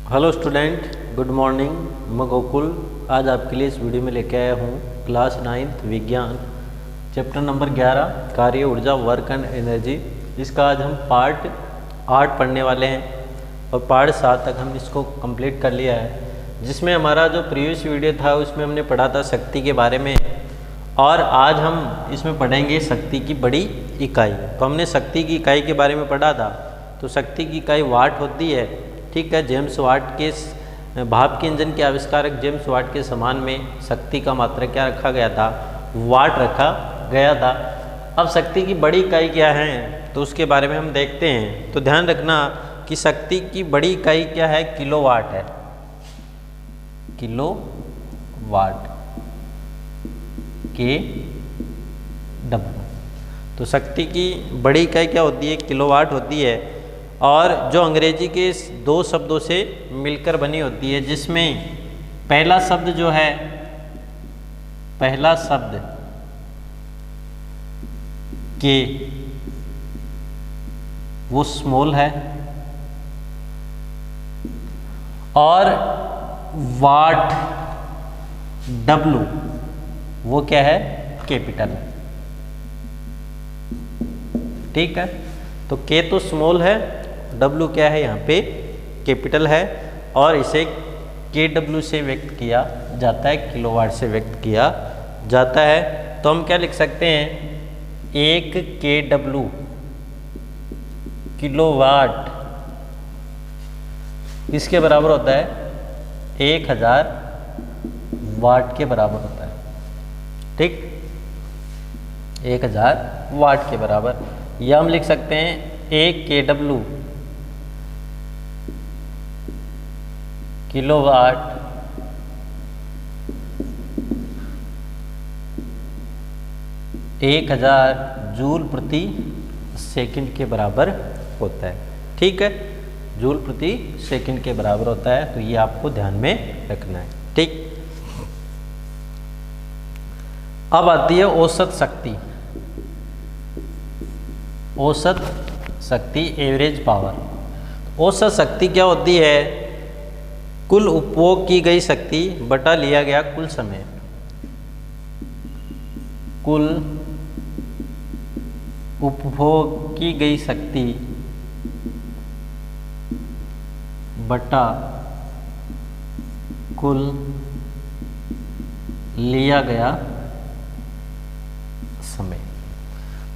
Hello student, good morning. मैं गोकुल आज आपके लिए इस वीडियो में लेके आया हूँ क्लास 9th विज्ञान चैप्टर नंबर 11 कार्य ऊर्जा वर्क एंड एनर्जी। इसका आज हम पार्ट 8 पढ़ने वाले हैं और पार्ट 7 तक हम इसको कंप्लीट कर लिया है, जिसमें हमारा जो प्रीवियस वीडियो था उसमें हमने पढ़ा था शक्ति के बारे में और आज हम इसमें पढ़ेंगे शक्ति की बड़ी इकाई। तो हमने शक्ति की इकाई के बारे में पढ़ा था। तो शक्ति की इकाई वाट होती है, ठीक है। जेम्स वाट के भाप के इंजन के आविष्कारक जेम्स वाट के सम्मान में शक्ति का मात्रक क्या रखा गया था? वाट रखा गया था। अब शक्ति की बड़ी इकाई क्या है तो उसके बारे में हम देखते हैं। तो ध्यान रखना कि शक्ति की बड़ी इकाई क्या है? किलोवाट है। किलोवाट के डब्ल्यू। तो शक्ति की बड़ी इकाई क्या होती है? किलोवाट होती है और जो अंग्रेजी के दो शब्दों से मिलकर बनी होती है, जिसमें पहला शब्द जो है, पहला शब्द के वो स्मॉल है और वाट डब्लू वो क्या है? कैपिटल। ठीक है, तो के तो स्मॉल है, डब्लू क्या है? यहाँ पे कैपिटल है और इसे के डब्लू से व्यक्त किया जाता है, किलोवाट से व्यक्त किया जाता है। तो हम क्या लिख सकते हैं? एक के डब्लू किलोवाट किसके बराबर होता है? 1000 वाट के बराबर होता है। ठीक, 1000 वाट के बराबर। या हम लिख सकते हैं एक के डब्लू किलोवाट एक 1000 जूल प्रति सेकंड के बराबर होता है। ठीक है, जूल प्रति सेकंड के बराबर होता है। तो ये आपको ध्यान में रखना है। ठीक, अब आती है औसत शक्ति। औसत शक्ति, एवरेज पावर। औसत शक्ति क्या होती है? कुल उपभोग की गई शक्ति बटा लिया गया कुल समय। कुल उपभोग की गई शक्ति बटा कुल लिया गया समय।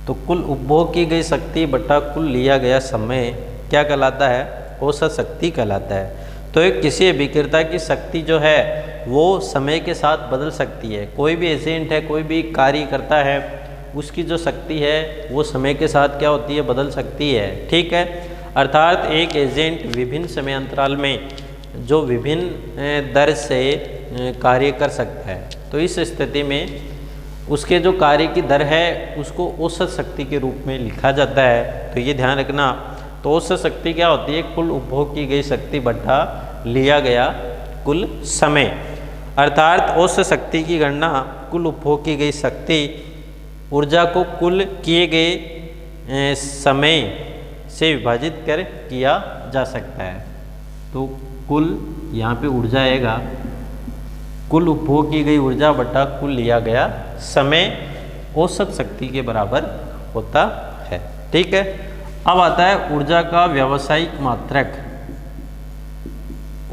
तो कुल उपभोग की गई शक्ति बटा कुल लिया गया समय क्या कहलाता है? औसत शक्ति कहलाता है। तो एक किसी अभिक्रिया की शक्ति जो है वो समय के साथ बदल सकती है। कोई भी एजेंट है, कोई भी कार्य करता है, उसकी जो शक्ति है वो समय के साथ क्या होती है? बदल सकती है। ठीक है, अर्थात एक एजेंट विभिन्न समय अंतराल में जो विभिन्न दर से कार्य कर सकता है, तो इस स्थिति में उसके जो कार्य की दर है उसको औसत शक्ति के रूप में लिखा जाता है। तो ये ध्यान रखना। तो औसत शक्ति क्या होती है? कुल उपभोग की गई शक्ति बटा लिया गया कुल समय। अर्थात औसत शक्ति की गणना कुल उपभोग की गई शक्ति ऊर्जा को कुल किए गए समय से विभाजित कर किया जा सकता है। तो कुल यहाँ पे ऊर्जा आएगा, कुल उपभोग की गई ऊर्जा बटा कुल लिया गया समय औसत शक्ति के बराबर होता है। ठीक है, अब आता है ऊर्जा का व्यावसायिक मात्रक।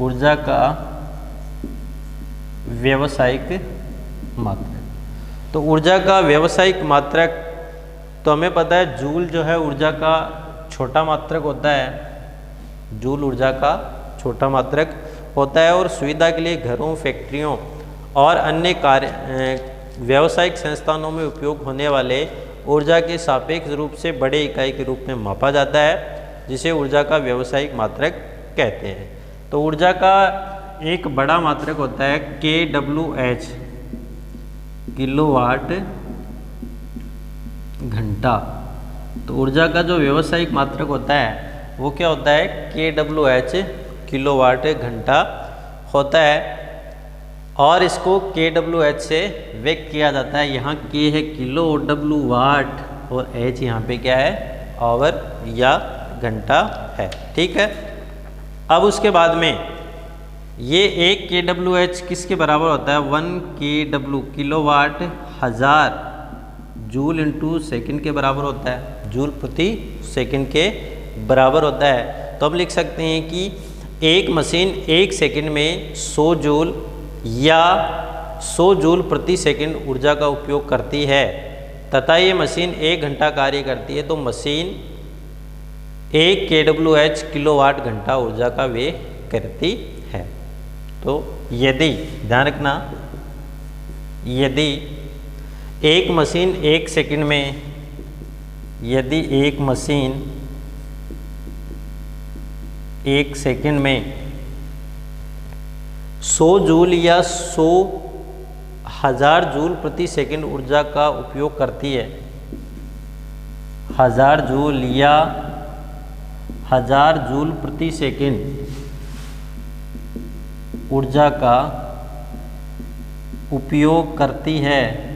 ऊर्जा का व्यावसायिक मात्रक। तो ऊर्जा का व्यावसायिक मात्रक, तो हमें पता है जूल जो है ऊर्जा का छोटा मात्रक होता है। जूल ऊर्जा का छोटा मात्रक होता है और सुविधा के लिए घरों, फैक्ट्रियों और अन्य कार्य व्यावसायिक संस्थानों में उपयोग होने वाले ऊर्जा के सापेक्ष रूप से बड़े इकाई के रूप में मापा जाता है, जिसे ऊर्जा का व्यावसायिक मात्रक कहते हैं। तो ऊर्जा का एक बड़ा मात्रक होता है kWh, किलोवाट घंटा। तो ऊर्जा का जो व्यावसायिक मात्रक होता है वो क्या होता है? kWh, किलोवाट घंटा होता है और इसको kWh से व्यक्त किया जाता है। यहाँ k है किलो, W वाट और h यहाँ पे क्या है? आवर या घंटा है। ठीक है, अब उसके बाद में ये 1 kWh किसके बराबर होता है? 1 kW किलोवाट हजार जूल इंटू सेकेंड के बराबर होता है, जूल प्रति सेकंड के बराबर होता है। तो हम लिख सकते हैं कि एक मशीन 1 सेकंड में 100 जूल या 100 जूल प्रति सेकंड ऊर्जा का उपयोग करती है तथा ये मशीन 1 घंटा कार्य करती है, तो मशीन 1 kWh किलोवाट घंटा ऊर्जा का व्यय करती है। तो यदि ध्यान रखना, यदि एक मशीन 1 सेकंड में, यदि एक मशीन 1 सेकंड में 100 जूल या 100,000 जूल प्रति सेकंड ऊर्जा का उपयोग करती है, 1000 जूल या 1000 जूल प्रति सेकंड ऊर्जा का उपयोग करती है,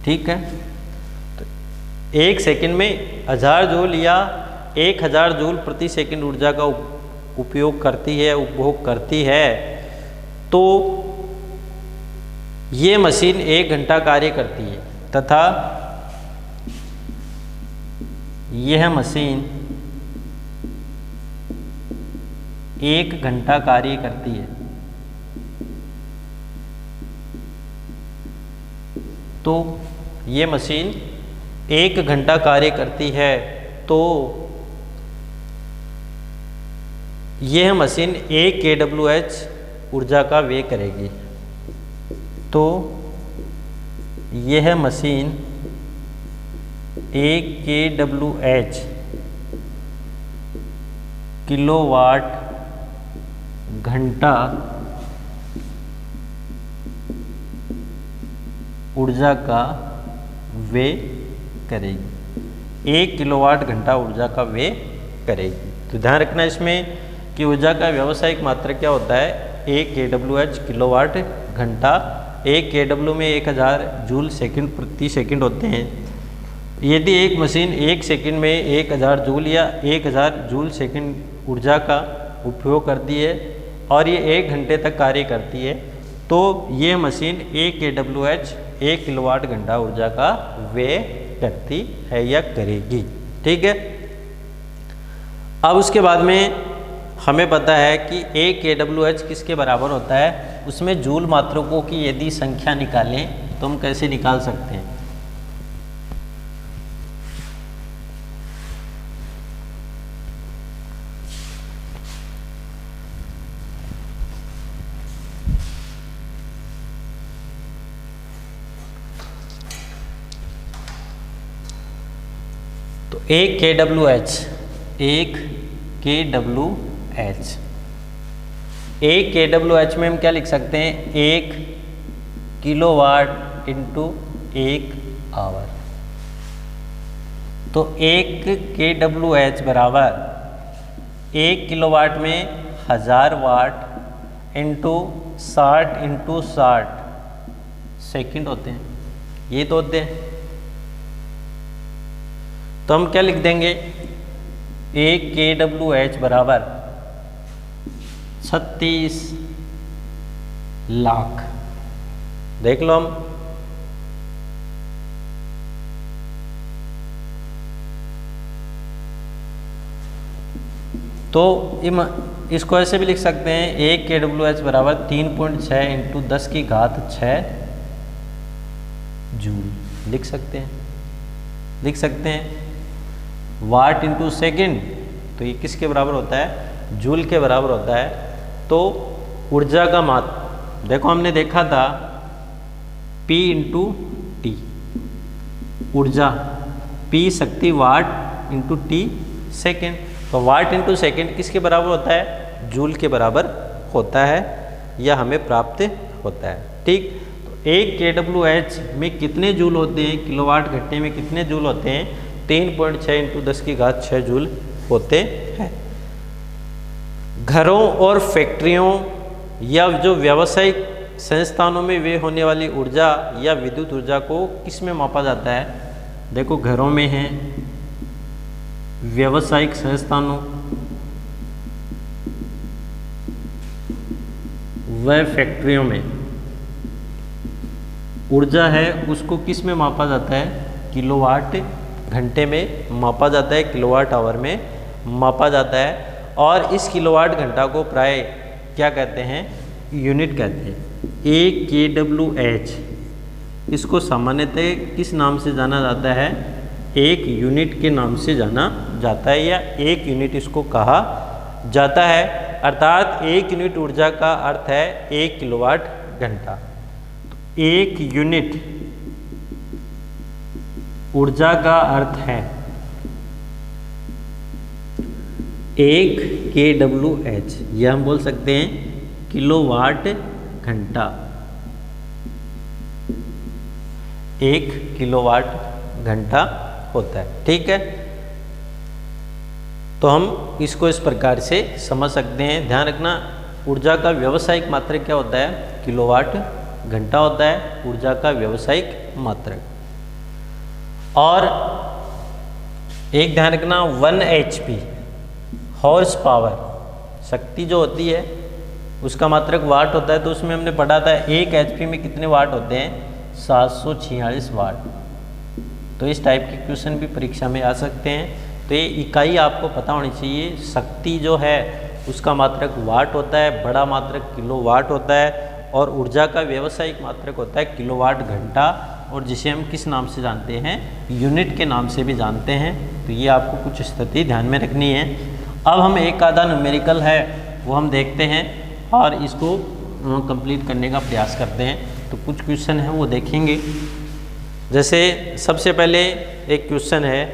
ठीक है। तो 1 सेकंड में 1000 जूल या 1000 जूल प्रति सेकंड ऊर्जा का उपयोग करती है, उपभोग करती है, तो ये मशीन 1 घंटा कार्य करती है तथा यह मशीन 1 घंटा कार्य करती है। तो ये मशीन 1 घंटा कार्य करती है, तो यह मशीन 1 kWh ऊर्जा का व्यय करेगी। तो यह मशीन 1 kWh किलोवाट घंटा ऊर्जा का व्यय करेगी, 1 किलोवाट घंटा ऊर्जा का व्यय करेगी। तो ध्यान रखना इसमें कि ऊर्जा का व्यावसायिक मात्रा क्या होता है? 1 kWh किलोवाट घंटा। 1 kW में 1000 जूल सेकंड प्रति सेकंड होते हैं। यदि एक मशीन 1 सेकंड में 1000 जूल या 1000 जूल सेकंड ऊर्जा का उपयोग करती है और ये 1 घंटे तक कार्य करती है, तो ये मशीन 1 kWh 1 किलोवाट घंटा ऊर्जा का व्यय करती है या करेगी, ठीक है। अब उसके बाद में हमें पता है कि 1 kWh किसके बराबर होता है? उसमें जूल मात्रकों की यदि संख्या निकालें तो हम कैसे निकाल सकते हैं? तो 1 kWh 1 kWh 1 kWh में हम क्या लिख सकते हैं? 1 किलोवाट इंटू 1 आवर। तो 1 kWh बराबर 1 किलोवाट में 1000 वाट इंटू 60 सेकंड होते हैं, ये तो होते हैं। तो हम क्या लिख देंगे? 1 kWh बराबर 36 लाख। देख लो हम, तो इसको ऐसे भी लिख सकते हैं, 1 kWh बराबर 3.6 इंटू 10 की घात 6 जूल लिख सकते हैं। वाट इंटू सेकेंड, तो ये किसके बराबर होता है? जूल के बराबर होता है। तो ऊर्जा का मात्रा देखो, हमने देखा था P इंटू टी, ऊर्जा P शक्ति वाट इंटू टी सेकेंड। तो वाट इंटू सेकेंड किसके बराबर होता है? जूल के बराबर होता है या हमें प्राप्त होता है, ठीक। तो 1 kWh में कितने जूल होते हैं? किलोवाट घंटे में कितने जूल होते हैं? 3.6 इंटू 10 की घात 6 जूल होते हैं। घरों और फैक्ट्रियों या जो व्यावसायिक संस्थानों में व्यय होने वाली ऊर्जा या विद्युत ऊर्जा को किस में मापा जाता है? देखो, घरों में है, व्यावसायिक संस्थानों व फैक्ट्रियों में ऊर्जा है उसको किस में मापा जाता है? किलोवाट घंटे में मापा जाता है, किलोवाट आवर में मापा जाता है। और इस किलोवाट घंटा को प्राय क्या कहते हैं? यूनिट कहते हैं। AKWH इसको सामान्यतः किस नाम से जाना जाता है? एक यूनिट के नाम से जाना जाता है, या एक यूनिट इसको कहा जाता है। अर्थात एक यूनिट ऊर्जा का अर्थ है 1 किलोवाट घंटा। तो एक यूनिट ऊर्जा का अर्थ है 1 kWh, यह हम बोल सकते हैं किलोवाट घंटा। 1 किलोवाट घंटा होता है। ठीक है, तो हम इसको इस प्रकार से समझ सकते हैं। ध्यान रखना, ऊर्जा का व्यावसायिक मात्रक क्या होता है? किलोवाट घंटा होता है ऊर्जा का व्यावसायिक मात्रक। और एक ध्यान रखना, 1 HP हॉर्स पावर शक्ति जो होती है उसका मात्रक वाट होता है। तो उसमें हमने पढ़ा था 1 HP में कितने वाट होते हैं? 746 वाट। तो इस टाइप के क्वेश्चन भी परीक्षा में आ सकते हैं। तो ये इकाई आपको पता होनी चाहिए। शक्ति जो है उसका मात्रक वाट होता है, बड़ा मात्रक किलोवाट होता है, और ऊर्जा का व्यावसायिक मात्रक होता है किलोवाट घंटा, और जिसे हम किस नाम से जानते हैं? यूनिट के नाम से भी जानते हैं। तो ये आपको कुछ स्थिति ध्यान में रखनी है। अब हम एक आधा न्यूमेरिकल है वो हम देखते हैं और इसको कंप्लीट करने का प्रयास करते हैं। तो कुछ क्वेश्चन है वो देखेंगे। जैसे सबसे पहले एक क्वेश्चन है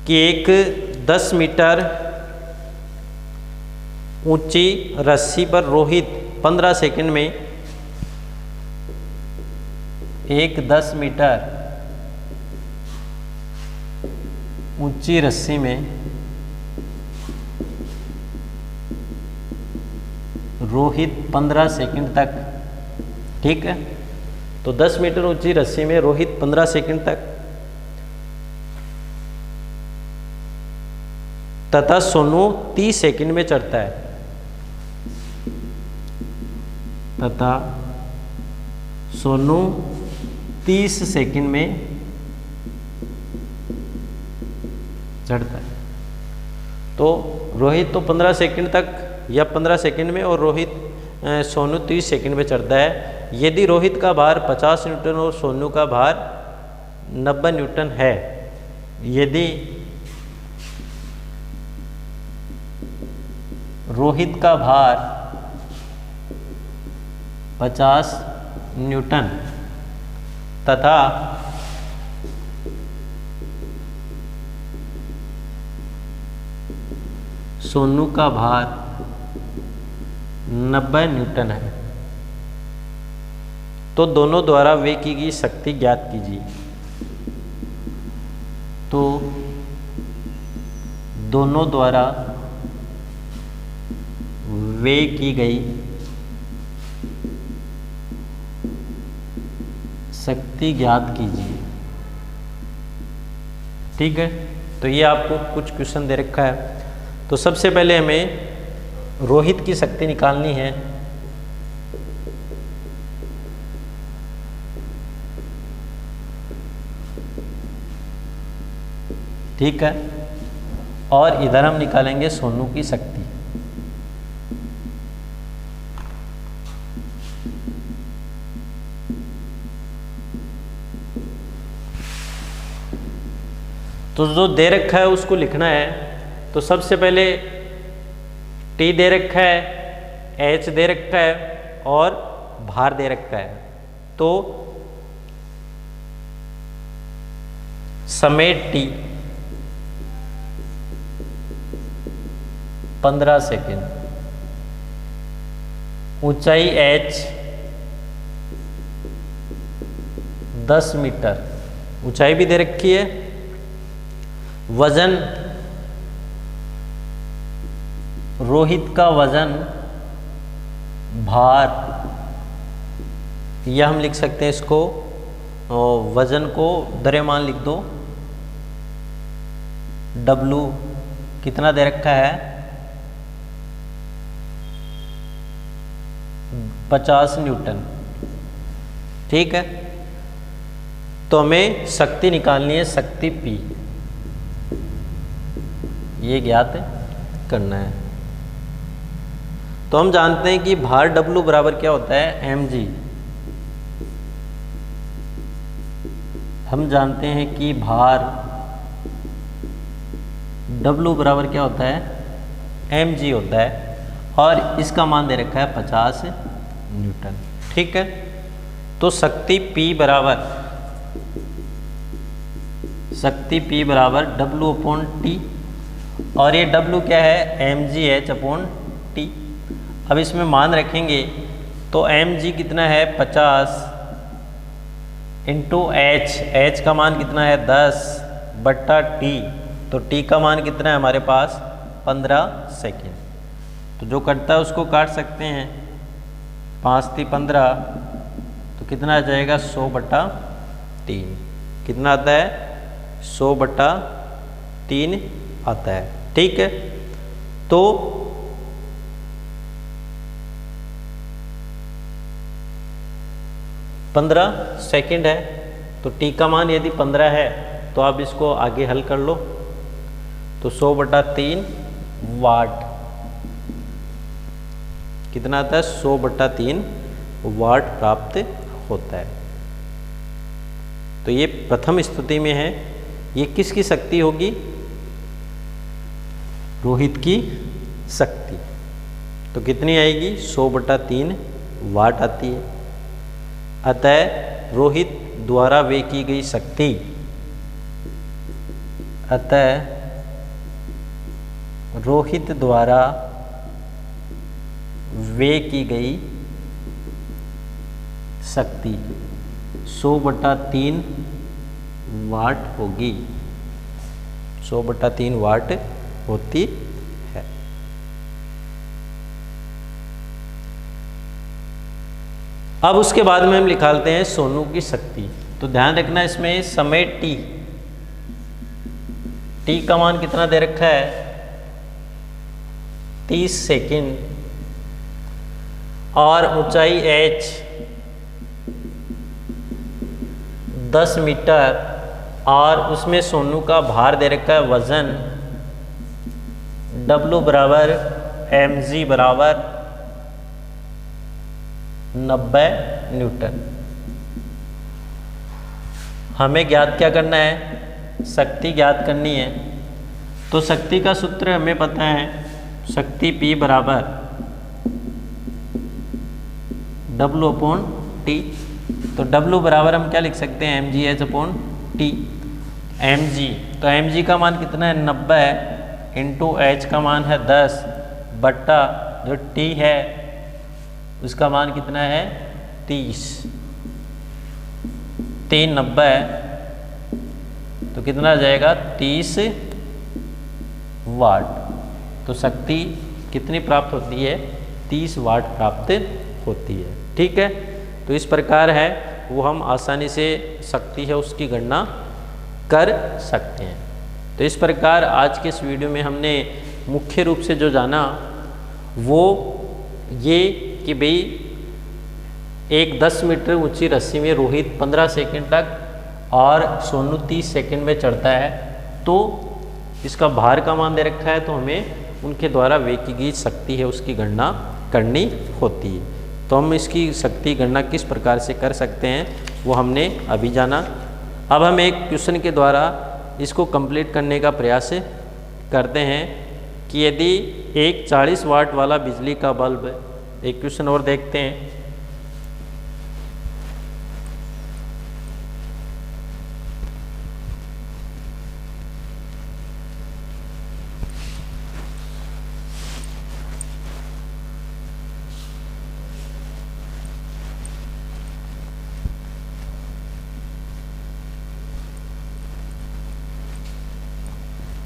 कि एक 10 मीटर ऊंची रस्सी पर रोहित 15 सेकंड में एक 10 मीटर ऊंची रस्सी में रोहित 15 सेकंड तक, ठीक है, तो 10 मीटर ऊंची रस्सी में रोहित 15 सेकंड तक तथा सोनू 30 सेकंड में चढ़ता है, तथा सोनू 30 सेकंड में चढ़ता है। तो रोहित तो 15 सेकंड तक या 15 सेकंड में, और सोनू 30 सेकंड में चढ़ता है। यदि रोहित का भार 50 न्यूटन और सोनू का भार 90 न्यूटन है, यदि रोहित का भार 50 न्यूटन तथा सोनू का भार 90 न्यूटन है, तो दोनों द्वारा वे की गई शक्ति ज्ञात कीजिए। तो दोनों द्वारा वे की गई शक्ति ज्ञात कीजिए। ठीक है, तो ये आपको कुछ क्वेश्चन दे रखा है। तो सबसे पहले हमें रोहित की शक्ति निकालनी है। ठीक है, और इधर हम निकालेंगे सोनू की शक्ति। तो जो दे रखा है उसको लिखना है। तो सबसे पहले T दे रखा है, H दे रखा है और भार दे रखा है। तो समय T 15 सेकेंड, ऊंचाई H 10 मीटर, ऊंचाई भी दे रखी है। वजन, रोहित का वजन, भार, यह हम लिख सकते हैं इसको, वजन को द्रव्यमान लिख दो, W कितना दे रखा है 50 न्यूटन। ठीक है, तो हमें शक्ति निकालनी है, शक्ति P, ये ज्ञात करना है। तो हम जानते हैं कि भार W बराबर क्या होता है mg। हम जानते हैं कि भार W बराबर क्या होता है mg होता है, और इसका मान दे रखा है 50 न्यूटन। ठीक है, तो शक्ति P बराबर W/T, और ये W क्या है mgh/T। अब इसमें मान रखेंगे तो mg कितना है 50 इंटू h का मान कितना है 10/T, तो T का मान कितना है हमारे पास 15 सेकेंड। तो जो कटता है उसको काट सकते हैं, 5 × 15, तो कितना आ जाएगा 100/3। कितना आता है 100/3 आता है। ठीक है, तो पंद्रह सेकेंड है, तो T का मान यदि 15 है तो आप इसको आगे हल कर लो, तो 100/3 वाट कितना आता है 100/3 वाट प्राप्त होता है। तो ये प्रथम स्थिति में है। ये किसकी शक्ति होगी, रोहित की शक्ति। तो कितनी आएगी 100/3 वाट आती है। अतः रोहित द्वारा वे की गई शक्ति, रोहित द्वारा वे की गई शक्ति 100/3 वाट होगी, 100/3 वाट होती है। अब उसके बाद में हम निकालते हैं सोनू की शक्ति। तो ध्यान रखना इसमें समय T का मान कितना दे रखा है 30 सेकेंड, और ऊंचाई h 10 मीटर, और उसमें सोनू का भार दे रखा है वजन W बराबर mg बराबर 90 न्यूटन। हमें ज्ञात क्या करना है, शक्ति ज्ञात करनी है। तो शक्ति का सूत्र हमें पता है, शक्ति P बराबर W/T। तो W बराबर हम क्या लिख सकते हैं mgh/T। mg, तो mg का मान कितना है 90 है, इंटू h का मान है 10 बट्टा जो T है उसका मान कितना है 30। 3 90 है, तो कितना आ जाएगा 30 वाट। तो शक्ति कितनी प्राप्त होती है 30 वाट प्राप्त होती है। ठीक है, तो इस प्रकार है वो हम आसानी से शक्ति है उसकी गणना कर सकते हैं। तो इस प्रकार आज के इस वीडियो में हमने मुख्य रूप से जो जाना वो ये कि भाई एक 10 मीटर ऊंची रस्सी में रोहित 15 सेकंड तक और सोनू 30 सेकंड में चढ़ता है, तो इसका भार का मान दे रखा है, तो हमें उनके द्वारा वे की गई शक्ति है उसकी गणना करनी होती है। तो हम इसकी शक्ति गणना किस प्रकार से कर सकते हैं वो हमने अभी जाना। अब हम एक क्वेश्चन के द्वारा इसको कंप्लीट करने का प्रयास करते हैं कि यदि एक 40 वाट वाला बिजली का बल्ब, एक क्वेश्चन और देखते हैं।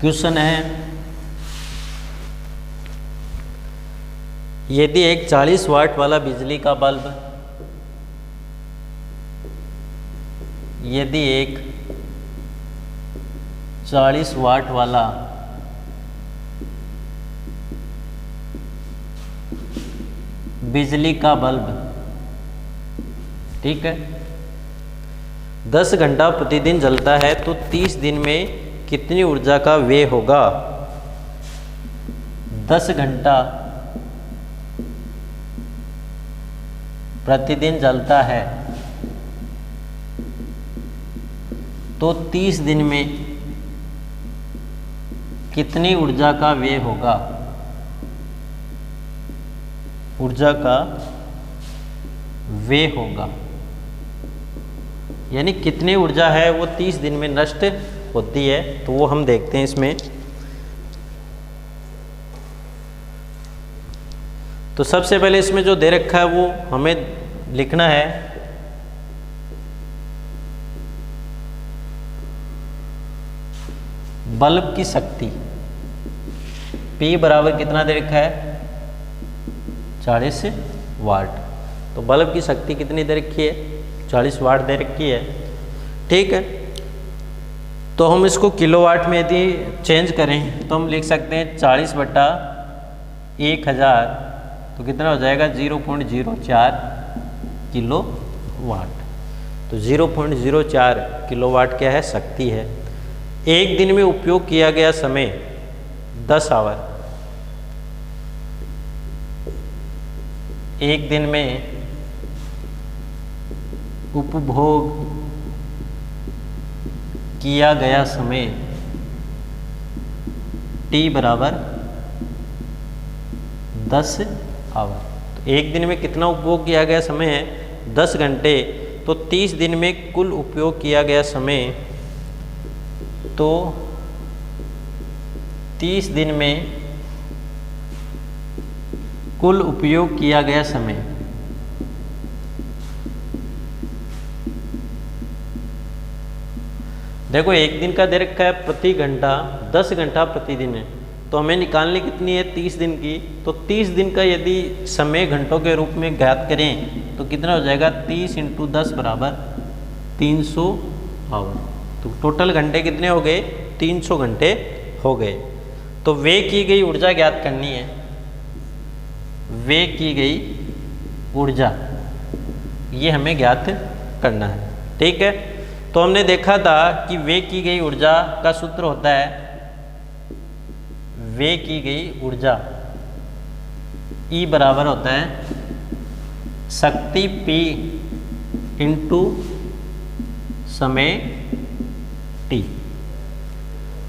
क्वेश्चन है यदि एक 40 वाट वाला बिजली का बल्ब, यदि एक 40 वाट वाला बिजली का बल्ब, ठीक है, 10 घंटा प्रतिदिन जलता है तो 30 दिन में कितनी ऊर्जा का व्यय होगा। 10 घंटा प्रतिदिन जलता है तो 30 दिन में कितनी ऊर्जा का व्यय होगा। ऊर्जा का व्यय होगा यानी कितनी ऊर्जा है वो 30 दिन में नष्ट होती है, तो वो हम देखते हैं इसमें। तो सबसे पहले इसमें जो दे रखा है वो हमें लिखना है। बल्ब की शक्ति P बराबर कितना दे रखा है, 40 वाट। तो बल्ब की शक्ति कितनी दे रखी है, 40 वाट दे रखी है, ठीक है। तो हम इसको किलोवाट में यदि चेंज करें तो हम लिख सकते हैं 40 बटा 1000, तो कितना हो जाएगा 0.04 किलो वाट। तो 0.04 किलोवाट क्या है, शक्ति है। एक दिन में उपयोग किया गया समय 10 आवर। एक दिन में उपभोग किया गया समय T बराबर 10 आवर। तो एक दिन में कितना उपभोग किया गया समय है, 10 घंटे। तो 30 दिन में कुल उपयोग किया गया समय, तो 30 दिन में कुल उपयोग किया गया समय देखो एक दिन का दे रखा है प्रति घंटा 10 घंटा प्रतिदिन है, तो हमें निकालनी कितनी है 30 दिन की। तो 30 दिन का यदि समय घंटों के रूप में ज्ञात करें तो कितना हो जाएगा, 30 × 10 बराबर 300 आवर। तो टोटल घंटे कितने हो गए, 300 घंटे हो गए। तो व्यय की गई ऊर्जा ज्ञात करनी है। व्यय की गई ऊर्जा ये हमें ज्ञात करना है, ठीक है। तो हमने देखा था कि व्यय की गई ऊर्जा का सूत्र होता है, व्यय की गई ऊर्जा E बराबर होता है शक्ति P × समय T।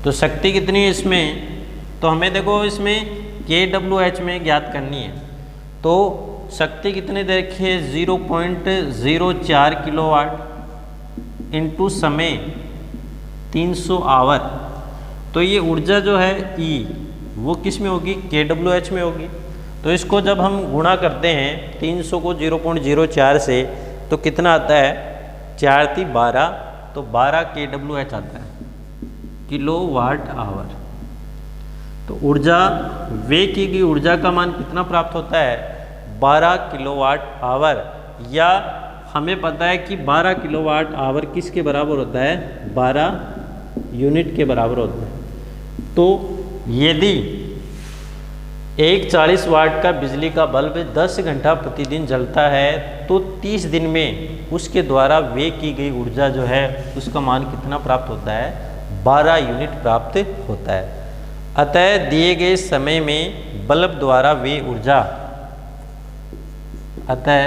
तो शक्ति कितनी है इसमें, तो हमें देखो इसमें kWh में ज्ञात करनी है। तो शक्ति कितने दे रखी है, 0.04 किलोवाट इंटू समय 300 आवर। तो ये ऊर्जा जो है E वो किस में होगी, kWh में होगी। तो इसको जब हम गुणा करते हैं 300 को 0.04 से तो कितना आता है, 4 × 12, तो 12 kWh आता है, किलोवाट आवर। तो ऊर्जा व्यय की गई ऊर्जा का मान कितना प्राप्त होता है, 12 किलोवाट आवर। या हमें पता है कि 12 किलोवाट आवर किसके बराबर होता है, 12 यूनिट के बराबर होता है। तो यदि एक 40 वाट का बिजली का बल्ब 10 घंटा प्रतिदिन जलता है तो 30 दिन में उसके द्वारा व्यय की गई ऊर्जा जो है उसका मान कितना प्राप्त होता है, 12 यूनिट प्राप्त होता है। अतः दिए गए समय में बल्ब द्वारा व्यय ऊर्जा, अतः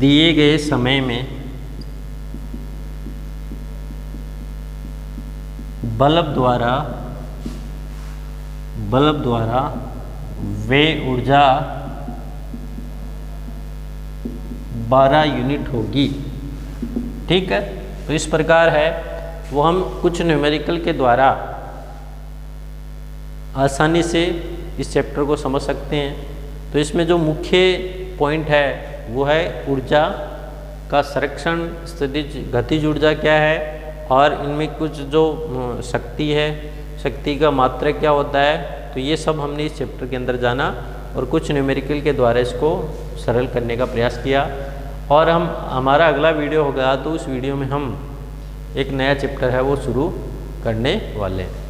दिए गए समय में बल्ब द्वारा व्यय ऊर्जा 12 यूनिट होगी, ठीक है। तो इस प्रकार है वो हम कुछ न्यूमेरिकल के द्वारा आसानी से इस चैप्टर को समझ सकते हैं। तो इसमें जो मुख्य पॉइंट है वो है ऊर्जा का संरक्षण, स्थितिज गतिज ऊर्जा क्या है, और इनमें कुछ जो शक्ति है, शक्ति का मात्रा क्या होता है। तो ये सब हमने इस चैप्टर के अंदर जाना और कुछ न्यूमेरिकल के द्वारा इसको सरल करने का प्रयास किया। और हमारा अगला वीडियो होगा तो उस वीडियो में हम एक नया चैप्टर है वो शुरू करने वाले हैं।